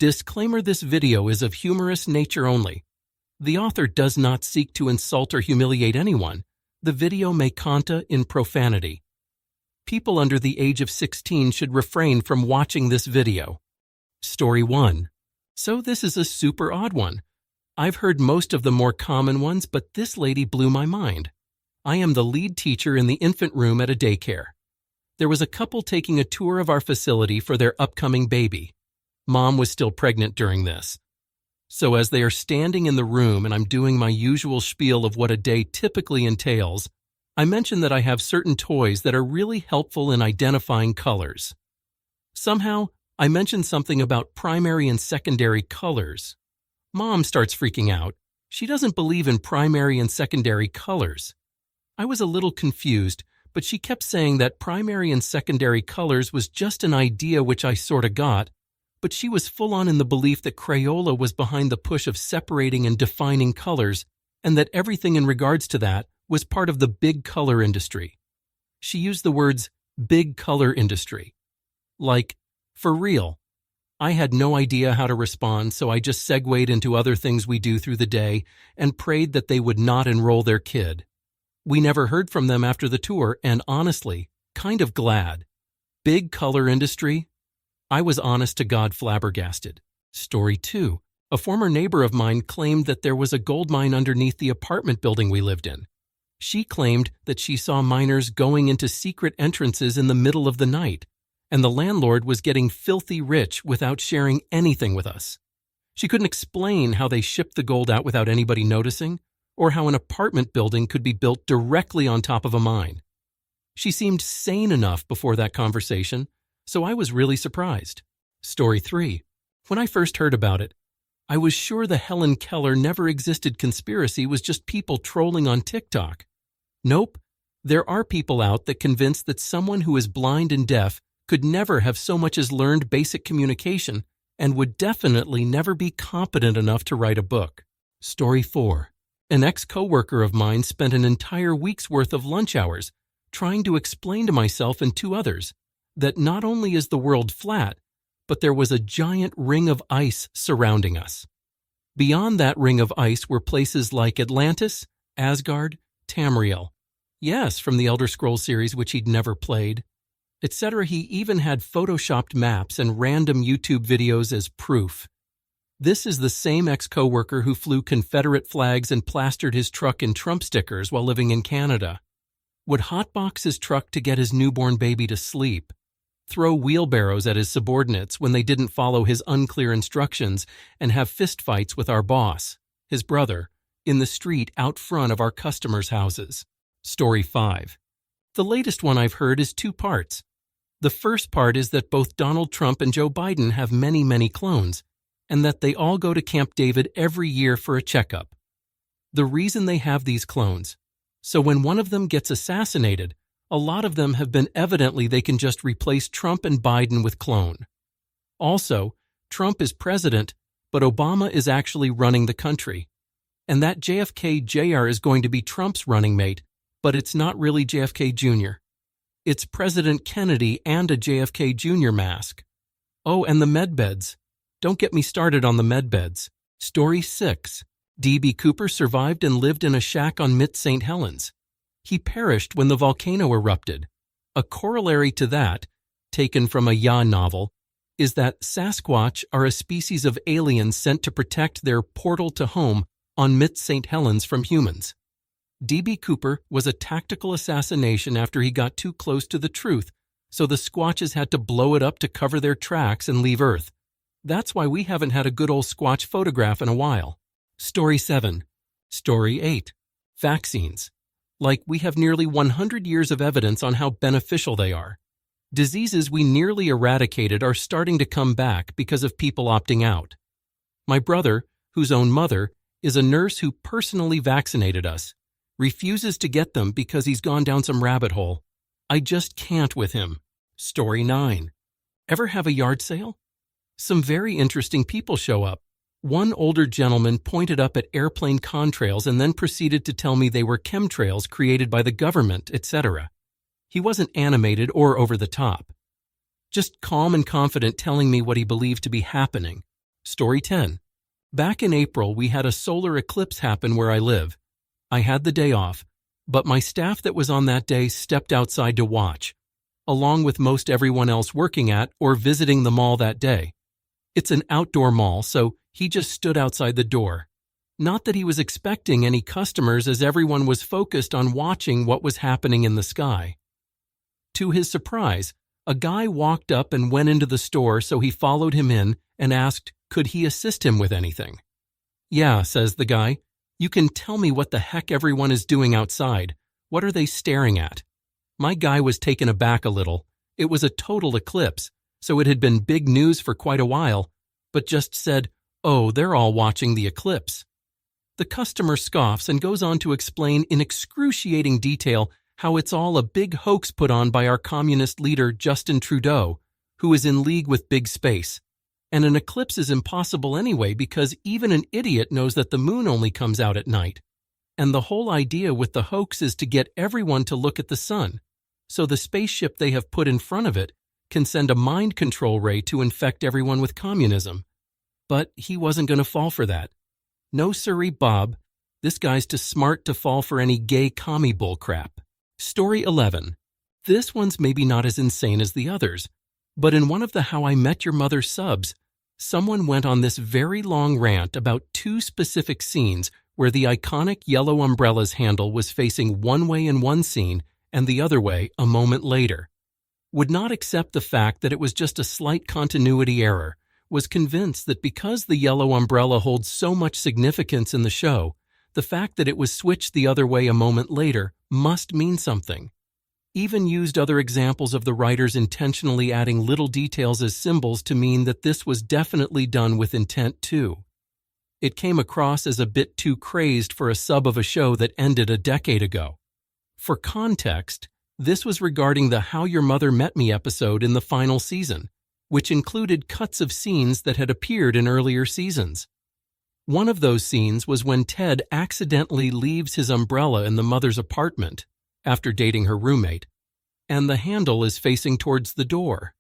Disclaimer: this video is of humorous nature only. The author does not seek to insult or humiliate anyone. The video may contain profanity. People under the age of 16 should refrain from watching this video. Story 1. So this is a super odd one. I've heard most of the more common ones, but this lady blew my mind. I am the lead teacher in the infant room at a daycare. There was a couple taking a tour of our facility for their upcoming baby. Mom was still pregnant during this. So as they are standing in the room and I'm doing my usual spiel of what a day typically entails, I mention that I have certain toys that are really helpful in identifying colors. Somehow, I mentioned something about primary and secondary colors. Mom starts freaking out. She doesn't believe in primary and secondary colors. I was a little confused, but she kept saying that primary and secondary colors was just an idea which I sorta got, but she was full on in the belief that Crayola was behind the push of separating and defining colors, and that everything in regards to that was part of the big color industry. She used the words big color industry. Like, for real. I had no idea how to respond, so I just segued into other things we do through the day and prayed that they would not enroll their kid. We never heard from them after the tour, and honestly, kind of glad. Big color industry? I was honest to God flabbergasted. Story 2. A former neighbor of mine claimed that there was a gold mine underneath the apartment building we lived in. She claimed that she saw miners going into secret entrances in the middle of the night, and the landlord was getting filthy rich without sharing anything with us. She couldn't explain how they shipped the gold out without anybody noticing, or how an apartment building could be built directly on top of a mine. She seemed sane enough before that conversation, so I was really surprised. Story 3. When I first heard about it, I was sure the Helen Keller never existed conspiracy was just people trolling on TikTok. Nope, there are people out that convinced that someone who is blind and deaf could never have so much as learned basic communication and would definitely never be competent enough to write a book. Story 4. An ex-coworker of mine spent an entire week's worth of lunch hours trying to explain to myself and 2 others that not only is the world flat, but there was a giant ring of ice surrounding us. Beyond that ring of ice were places like Atlantis, Asgard, Tamriel. Yes, from the Elder Scrolls series which he'd never played, etc. He even had photoshopped maps and random YouTube videos as proof. This is the same ex-coworker who flew Confederate flags and plastered his truck in Trump stickers while living in Canada. Would hotbox his truck to get his newborn baby to sleep, throw wheelbarrows at his subordinates when they didn't follow his unclear instructions, and have fistfights with our boss, his brother, in the street out front of our customers' houses. Story 5. The latest one I've heard is 2 parts. The first part is that both Donald Trump and Joe Biden have many, many clones, and that they all go to Camp David every year for a checkup. The reason they have these clones, so when one of them gets assassinated, a lot of them have been evidently they can just replace Trump and Biden with clone. Also, Trump is president, but Obama is actually running the country. And that JFK Jr. is going to be Trump's running mate, but it's not really JFK Jr. It's President Kennedy and a JFK Jr. mask. Oh, and the medbeds. Don't get me started on the medbeds. Story 6. D.B. Cooper survived and lived in a shack on St. Helens. He perished when the volcano erupted. A corollary to that, taken from a Ya novel, is that Sasquatch are a species of aliens sent to protect their portal to home on St. Helens from humans. D.B. Cooper was a tactical assassination after he got too close to the truth, so the Squatches had to blow it up to cover their tracks and leave Earth. That's why we haven't had a good old Squatch photograph in a while. Story 7. Story 8. Vaccines. Like, we have nearly 100 years of evidence on how beneficial they are. Diseases we nearly eradicated are starting to come back because of people opting out. My brother, whose own mother, is a nurse who personally vaccinated us, refuses to get them because he's gone down some rabbit hole. I just can't with him. Story 9. Ever have a yard sale? Some very interesting people show up. One older gentleman pointed up at airplane contrails and then proceeded to tell me they were chemtrails created by the government, etc. He wasn't animated or over the top. Just calm and confident telling me what he believed to be happening. Story 10. Back in April, we had a solar eclipse happen where I live. I had the day off, but my staff that was on that day stepped outside to watch, along with most everyone else working at or visiting the mall that day. It's an outdoor mall, so he just stood outside the door. Not that he was expecting any customers, as everyone was focused on watching what was happening in the sky. To his surprise, a guy walked up and went into the store, so he followed him in and asked, could he assist him with anything? Yeah, says the guy. You can tell me what the heck everyone is doing outside. What are they staring at? My guy was taken aback a little. It was a total eclipse, so it had been big news for quite a while, but just said, oh, they're all watching the eclipse. The customer scoffs and goes on to explain in excruciating detail how it's all a big hoax put on by our communist leader Justin Trudeau, who is in league with big space. And an eclipse is impossible anyway because even an idiot knows that the moon only comes out at night. And the whole idea with the hoax is to get everyone to look at the sun, so the spaceship they have put in front of it can send a mind control ray to infect everyone with communism. But he wasn't going to fall for that. No siree, Bob. This guy's too smart to fall for any gay commie bull crap. Story 11. This one's maybe not as insane as the others, but in one of the How I Met Your Mother subs, someone went on this very long rant about two specific scenes where the iconic yellow umbrella's handle was facing one way in one scene and the other way a moment later. Would not accept the fact that it was just a slight continuity error, was convinced that because the yellow umbrella holds so much significance in the show, the fact that it was switched the other way a moment later must mean something. Even used other examples of the writers intentionally adding little details as symbols to mean that this was definitely done with intent too. It came across as a bit too crazed for a sub of a show that ended a decade ago. For context, this was regarding the How Your Mother Met Me episode in the final season, which included cuts of scenes that had appeared in earlier seasons. One of those scenes was when Ted accidentally leaves his umbrella in the mother's apartment after dating her roommate, and the handle is facing towards the door.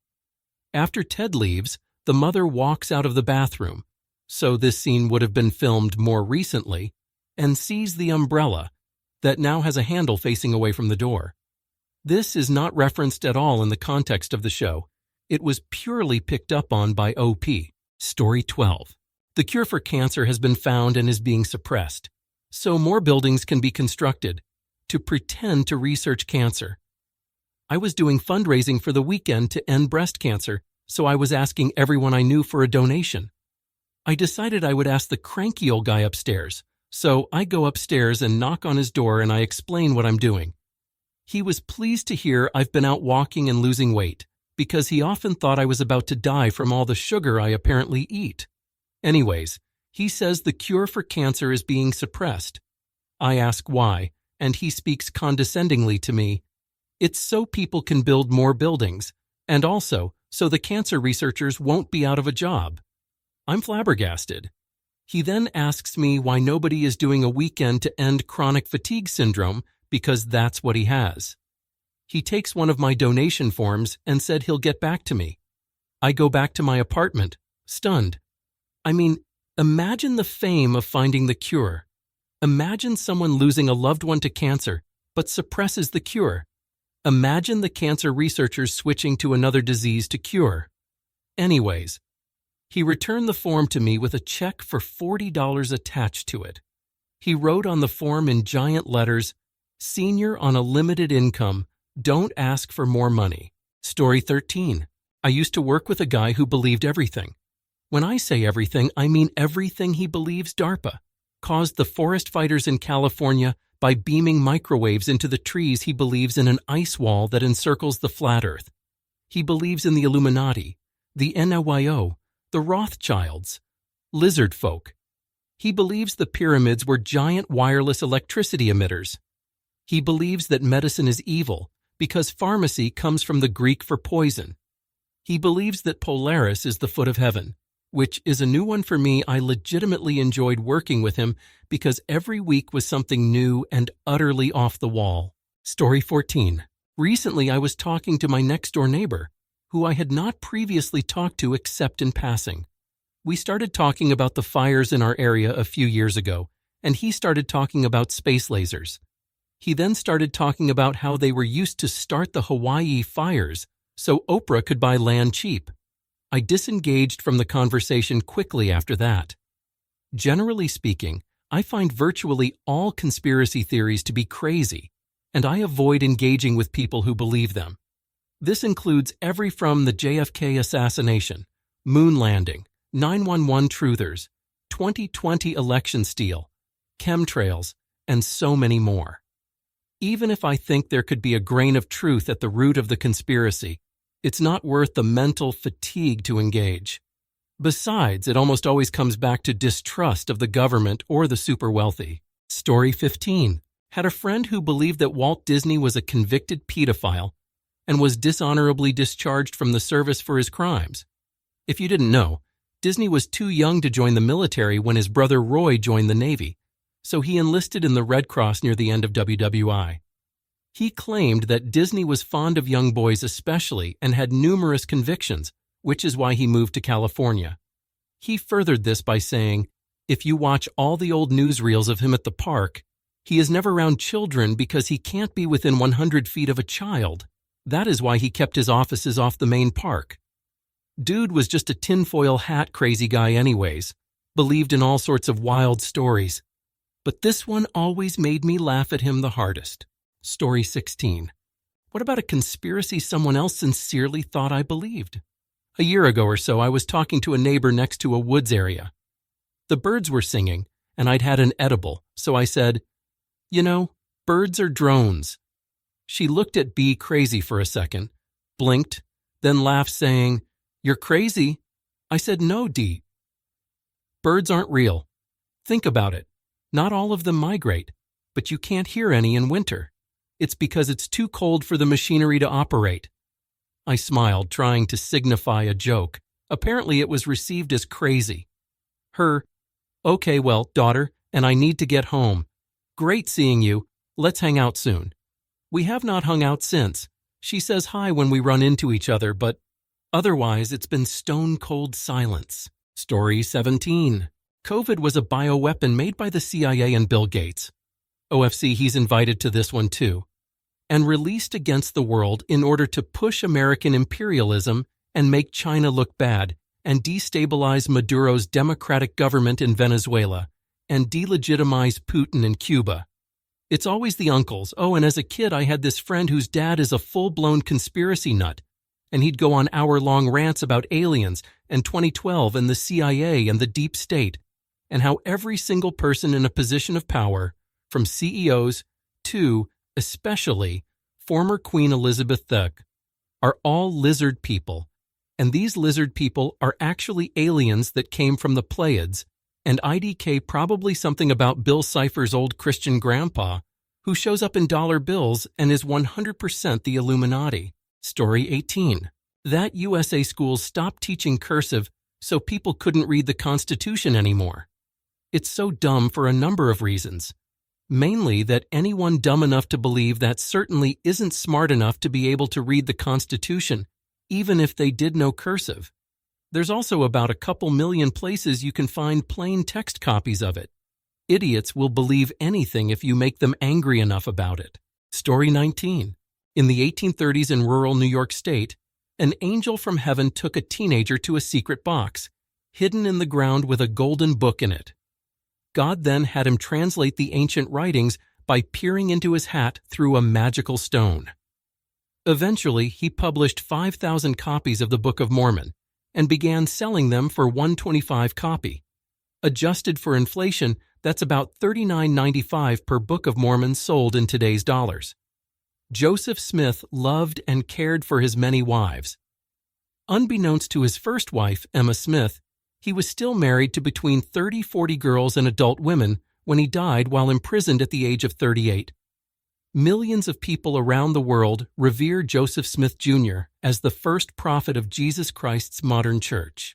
After Ted leaves, the mother walks out of the bathroom, so this scene would have been filmed more recently, and sees the umbrella that now has a handle facing away from the door. This is not referenced at all in the context of the show. It was purely picked up on by OP. Story 12. The cure for cancer has been found and is being suppressed, so more buildings can be constructed to pretend to research cancer. I was doing fundraising for the weekend to end breast cancer, so I was asking everyone I knew for a donation. I decided I would ask the cranky old guy upstairs, so I go upstairs and knock on his door and I explain what I'm doing. He was pleased to hear I've been out walking and losing weight, because he often thought I was about to die from all the sugar I apparently eat. Anyways, he says the cure for cancer is being suppressed. I ask why, and he speaks condescendingly to me. It's so people can build more buildings, and also so the cancer researchers won't be out of a job. I'm flabbergasted. He then asks me why nobody is doing a weekend to end chronic fatigue syndrome, because that's what he has. He takes one of my donation forms and said he'll get back to me. I go back to my apartment, stunned. I mean, imagine the fame of finding the cure. Imagine someone losing a loved one to cancer, but suppresses the cure. Imagine the cancer researchers switching to another disease to cure. Anyways, he returned the form to me with a check for $40 attached to it. He wrote on the form in giant letters, "Senior on a limited income, don't ask for more money." Story 13. I used to work with a guy who believed everything. When I say everything, I mean everything he believes DARPA caused the forest fires in California by beaming microwaves into the trees. He believes in an ice wall that encircles the flat earth. He believes in the Illuminati, the NYO, the Rothschilds, lizard folk. He believes the pyramids were giant wireless electricity emitters. He believes that medicine is evil because pharmacy comes from the Greek for poison. He believes that Polaris is the foot of heaven, which is a new one for me. I legitimately enjoyed working with him because every week was something new and utterly off the wall. Story 14. Recently, I was talking to my next-door neighbor, who I had not previously talked to except in passing. We started talking about the fires in our area a few years ago, and he started talking about space lasers. He then started talking about how they were used to start the Hawaii fires so Oprah could buy land cheap. I disengaged from the conversation quickly after that. Generally speaking, I find virtually all conspiracy theories to be crazy, and I avoid engaging with people who believe them. This includes every from the JFK assassination, moon landing, 911 truthers, 2020 election steal, chemtrails, and so many more. Even if I think there could be a grain of truth at the root of the conspiracy, it's not worth the mental fatigue to engage. Besides, it almost always comes back to distrust of the government or the super wealthy. Story 15. Had a friend who believed that Walt Disney was a convicted pedophile and was dishonorably discharged from the service for his crimes. If you didn't know, Disney was too young to join the military when his brother Roy joined the Navy, so he enlisted in the Red Cross near the end of WWI. He claimed that Disney was fond of young boys especially and had numerous convictions, which is why he moved to California. He furthered this by saying, if you watch all the old newsreels of him at the park, he is never around children because he can't be within 100 feet of a child. That is why he kept his offices off the main park. Dude was just a tinfoil hat crazy guy anyways, believed in all sorts of wild stories. But this one always made me laugh at him the hardest. Story 16. What about a conspiracy someone else sincerely thought I believed? A year ago or so, I was talking to a neighbor next to a woods area. The birds were singing, and I'd had an edible, so I said, "You know, birds are drones." She looked at B crazy for a second, blinked, then laughed saying, "You're crazy." I said, "No, D. Birds aren't real. Think about it. Not all of them migrate, but you can't hear any in winter. It's because it's too cold for the machinery to operate." I smiled, trying to signify a joke. Apparently it was received as crazy. Her, "Okay, well, daughter, and I need to get home. Great seeing you. Let's hang out soon." We have not hung out since. She says hi when we run into each other, but otherwise it's been stone-cold silence. Story 17. COVID was a bioweapon made by the CIA and Bill Gates. OFC, he's invited to this one too. And released against the world in order to push American imperialism and make China look bad and destabilize Maduro's democratic government in Venezuela and delegitimize Putin in Cuba. It's always the uncles. Oh, and as a kid, I had this friend whose dad is a full-blown conspiracy nut, and he'd go on hour-long rants about aliens and 2012 and the CIA and the deep state, and how every single person in a position of power, from CEOs to, especially, former Queen Elizabeth II, are all lizard people, and these lizard people are actually aliens that came from the Pleiades, and IDK probably something about Bill Cipher's old Christian grandpa, who shows up in dollar bills and is 100% the Illuminati. Story 18. That USA school stopped teaching cursive so people couldn't read the Constitution anymore. It's so dumb for a number of reasons. Mainly that anyone dumb enough to believe that certainly isn't smart enough to be able to read the Constitution, even if they did know cursive. There's also about a couple million places you can find plain text copies of it. Idiots will believe anything if you make them angry enough about it. Story 19. In the 1830s in rural New York State, an angel from heaven took a teenager to a secret box, hidden in the ground with a golden book in it. God then had him translate the ancient writings by peering into his hat through a magical stone. Eventually, he published 5,000 copies of the Book of Mormon and began selling them for $1.25 copy. Adjusted for inflation, that's about $39.95 per Book of Mormon sold in today's dollars. Joseph Smith loved and cared for his many wives. Unbeknownst to his first wife, Emma Smith, he was still married to between 30-40 girls and adult women when he died while imprisoned at the age of 38. Millions of people around the world revere Joseph Smith Jr. as the first prophet of Jesus Christ's modern church.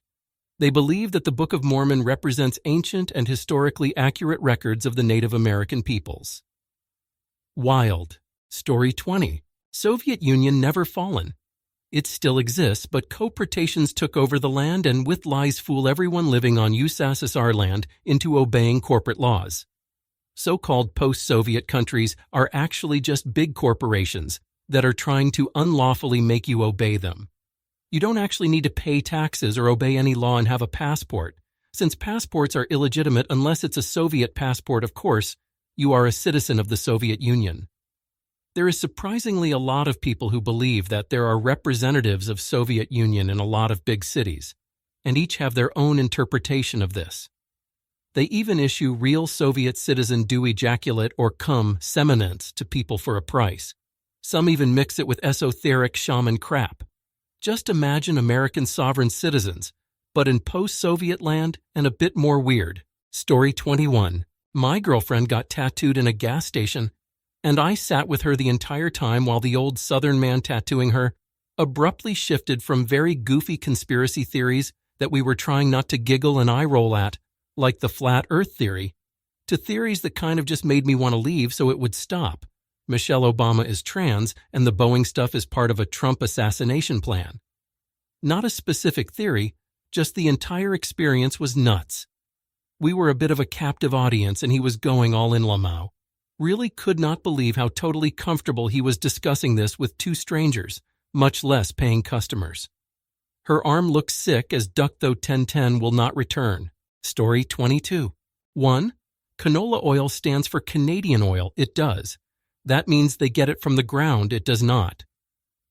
They believe that the Book of Mormon represents ancient and historically accurate records of the Native American peoples. Wild. Story 20. Soviet Union never fallen. It still exists, but co-pretations took over the land and with lies fool everyone living on USSR land into obeying corporate laws. So-called post-Soviet countries are actually just big corporations that are trying to unlawfully make you obey them. You don't actually need to pay taxes or obey any law and have a passport. Since passports are illegitimate unless it's a Soviet passport, of course, you are a citizen of the Soviet Union. There is surprisingly a lot of people who believe that there are representatives of Soviet Union in a lot of big cities, and each have their own interpretation of this. They even issue real Soviet citizen dew ejaculate or cum seminents to people for a price. Some even mix it with esoteric shaman crap. Just imagine American sovereign citizens, but in post-Soviet land and a bit more weird. Story 21. My girlfriend got tattooed in a gas station, and I sat with her the entire time while the old Southern man tattooing her abruptly shifted from very goofy conspiracy theories that we were trying not to giggle and eye roll at, like the flat earth theory, to theories that kind of just made me want to leave so it would stop. Michelle Obama is trans and the Boeing stuff is part of a Trump assassination plan. Not a specific theory, just the entire experience was nuts. We were a bit of a captive audience and he was going all in Lamau. Really could not believe how totally comfortable he was discussing this with two strangers, much less paying customers. Her arm looks sick as Ducto 1010 will not return. Story 22. 1. Canola oil stands for Canadian oil. It does. That means they get it from the ground. It does not.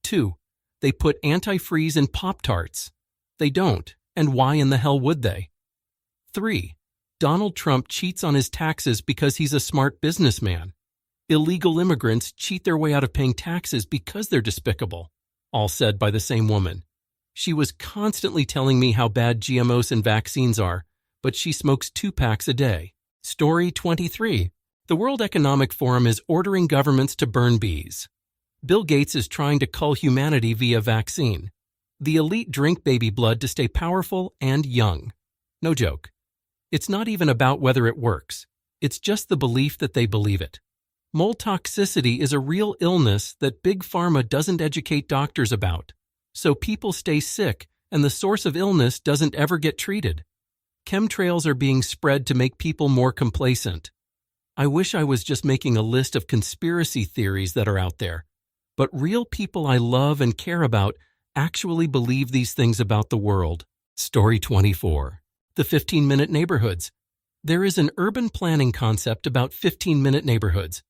2. They put antifreeze in Pop-Tarts. They don't. And why in the hell would they? 3. Donald Trump cheats on his taxes because he's a smart businessman. Illegal immigrants cheat their way out of paying taxes because they're despicable. All said by the same woman. She was constantly telling me how bad GMOs and vaccines are, but she smokes 2 packs a day. Story 23. The World Economic Forum is ordering governments to burn bees. Bill Gates is trying to cull humanity via vaccine. The elite drink baby blood to stay powerful and young. No joke. It's not even about whether it works. It's just the belief that they believe it. Mold toxicity is a real illness that Big Pharma doesn't educate doctors about. So people stay sick and the source of illness doesn't ever get treated. Chemtrails are being spread to make people more complacent. I wish I was just making a list of conspiracy theories that are out there. But real people I love and care about actually believe these things about the world. Story 24. The 15-minute neighborhoods. There is an urban planning concept about 15-minute neighborhoods.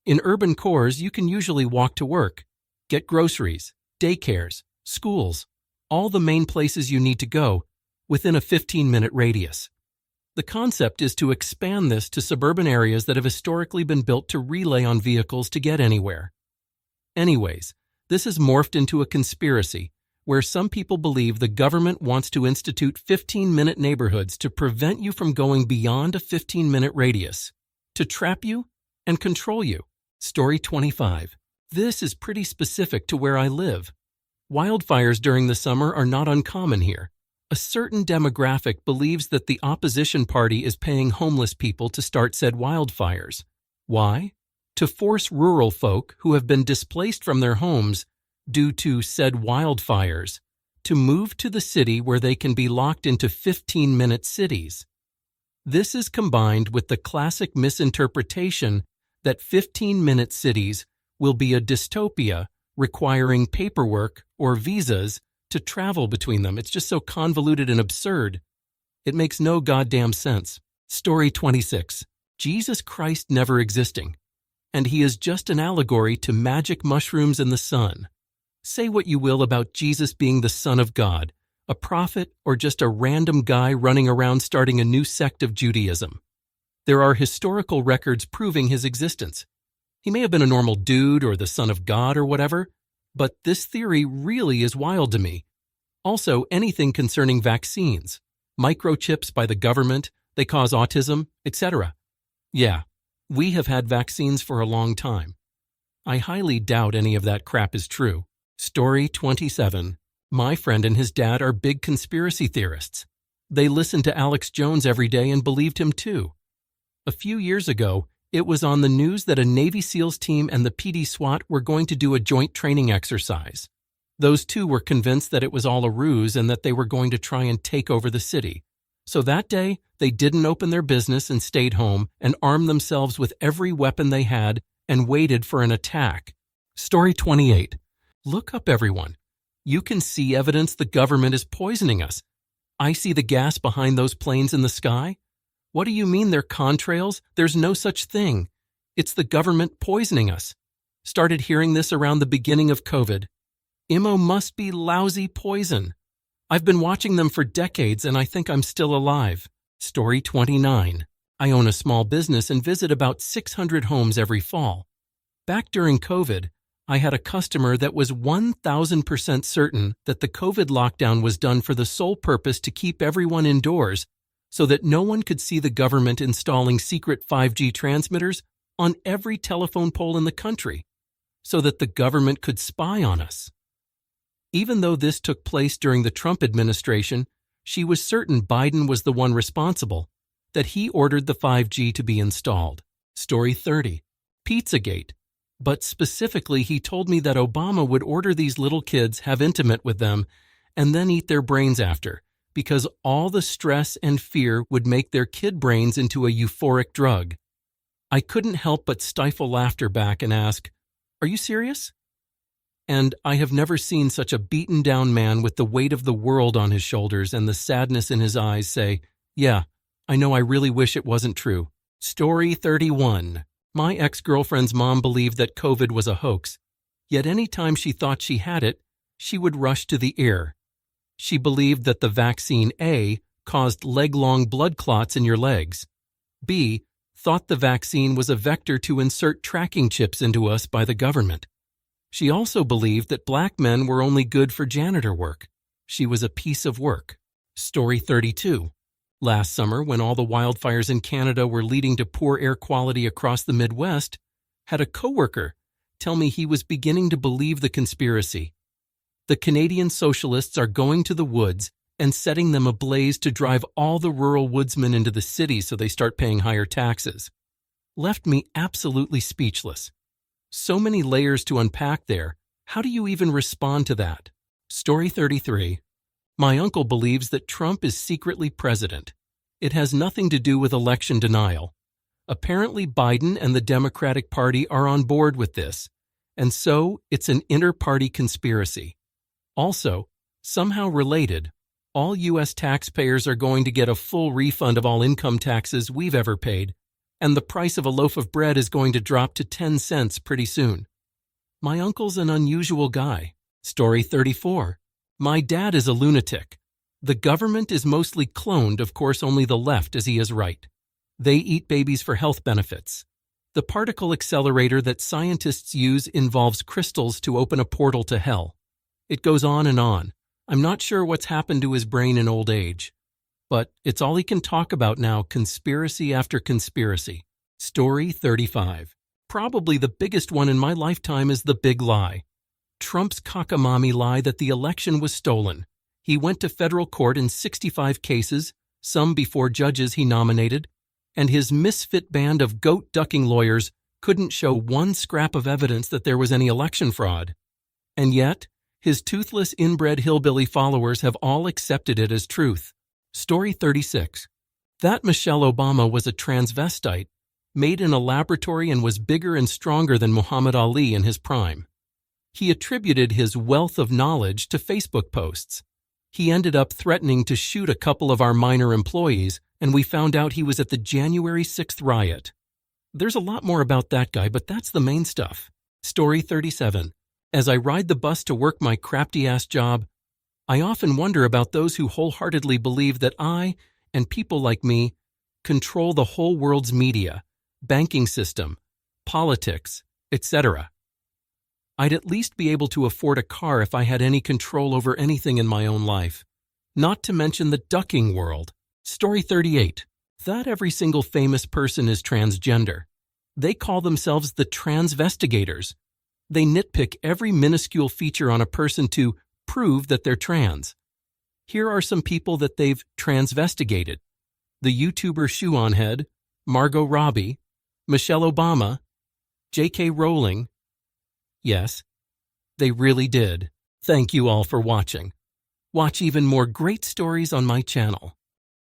In urban cores, you can usually walk to work, get groceries, daycares, schools, all the main places you need to go within a 15-minute radius. The concept is to expand this to suburban areas that have historically been built to relay on vehicles to get anywhere. Anyways, this has morphed into a conspiracy where some people believe the government wants to institute 15-minute neighborhoods to prevent you from going beyond a 15-minute radius, to trap you and control you. Story 25. This is pretty specific to where I live. Wildfires during the summer are not uncommon here. A certain demographic believes that the opposition party is paying homeless people to start said wildfires. Why? To force rural folk who have been displaced from their homes due to said wildfires to move to the city where they can be locked into 15-minute cities. This is combined with the classic misinterpretation that 15-minute cities will be a dystopia requiring paperwork or visas to travel between them. It's just so convoluted and absurd. It makes no goddamn sense. Story 26. Jesus Christ never existing, and he is just an allegory to magic mushrooms and the sun. Say what you will about Jesus being the Son of God, a prophet, or just a random guy running around starting a new sect of Judaism. There are historical records proving his existence. He may have been a normal dude or the Son of God or whatever, but this theory really is wild to me. Also, anything concerning vaccines, microchips by the government, they cause autism, etc. Yeah, we have had vaccines for a long time. I highly doubt any of that crap is true. Story 27. My friend and his dad are big conspiracy theorists. They listen to Alex Jones every day and believed him too. A few years ago, it was on the news that a Navy SEALs team and the PD SWAT were going to do a joint training exercise. Those two were convinced that it was all a ruse and that they were going to try and take over the city. So that day, they didn't open their business and stayed home and armed themselves with every weapon they had and waited for an attack. Story 28. Look up, everyone. You can see evidence the government is poisoning us. I see the gas behind those planes in the sky. What do you mean they're contrails? There's no such thing. It's the government poisoning us. Started hearing this around the beginning of COVID. IMO must be lousy poison. I've been watching them for decades and I think I'm still alive. Story 29. I own a small business and visit about 600 homes every fall. Back during COVID, I had a customer that was 1,000% certain that the COVID lockdown was done for the sole purpose to keep everyone indoors so that no one could see the government installing secret 5G transmitters on every telephone pole in the country so that the government could spy on us. Even though this took place during the Trump administration, she was certain Biden was the one responsible, that he ordered the 5G to be installed. Story 30. Pizzagate. But specifically, he told me that Obama would order these little kids have intimate with them and then eat their brains after, because all the stress and fear would make their kid brains into a euphoric drug. I couldn't help but stifle laughter back and ask, "Are you serious?" And I have never seen such a beaten-down man with the weight of the world on his shoulders and the sadness in his eyes say, "Yeah, I know, I really wish it wasn't true." Story 31. My ex-girlfriend's mom believed that COVID was a hoax, yet any time she thought she had it, she would rush to the ear. She believed that the vaccine A caused leg-long blood clots in your legs. B thought the vaccine was a vector to insert tracking chips into us by the government. She also believed that black men were only good for janitor work. She was a piece of work. Story 32. Last summer, when all the wildfires in Canada were leading to poor air quality across the Midwest, had a coworker tell me he was beginning to believe the conspiracy. The Canadian socialists are going to the woods and setting them ablaze to drive all the rural woodsmen into the city so they start paying higher taxes. Left me absolutely speechless. So many layers to unpack there. How do you even respond to that? Story 33. My uncle believes that Trump is secretly president. It has nothing to do with election denial. Apparently, Biden and the Democratic Party are on board with this, and so it's an inter-party conspiracy. Also, somehow related, all U.S. taxpayers are going to get a full refund of all income taxes we've ever paid, and the price of a loaf of bread is going to drop to 10 cents pretty soon. My uncle's an unusual guy. Story 34. My dad is a lunatic. The government is mostly cloned, of course only the left as he is right. They eat babies for health benefits. The particle accelerator that scientists use involves crystals to open a portal to hell. It goes on and on. I'm not sure what's happened to his brain in old age. But it's all he can talk about now, conspiracy after conspiracy. Story 35. Probably the biggest one in my lifetime is the big lie. Trump's cockamamie lie that the election was stolen. He went to federal court in 65 cases, some before judges he nominated, and his misfit band of goat-ducking lawyers couldn't show one scrap of evidence that there was any election fraud. And yet, his toothless inbred hillbilly followers have all accepted it as truth. Story 36. That Michelle Obama was a transvestite, made in a laboratory and was bigger and stronger than Muhammad Ali in his prime. He attributed his wealth of knowledge to Facebook posts. He ended up threatening to shoot a couple of our minor employees, and we found out he was at the January 6th riot. There's a lot more about that guy, but that's the main stuff. Story 37. As I ride the bus to work my crafty-ass job, I often wonder about those who wholeheartedly believe that I, and people like me, control the whole world's media, banking system, politics, etc. I'd at least be able to afford a car if I had any control over anything in my own life. Not to mention the ducking world. Story 38. That every single famous person is transgender. They call themselves the transvestigators. They nitpick every minuscule feature on a person to prove that they're trans. Here are some people that they've transvestigated. The YouTuber Shoe-On-Head, Margot Robbie, Michelle Obama, J.K. Rowling. Yes, they really did. Thank you all for watching. Watch even more great stories on my channel.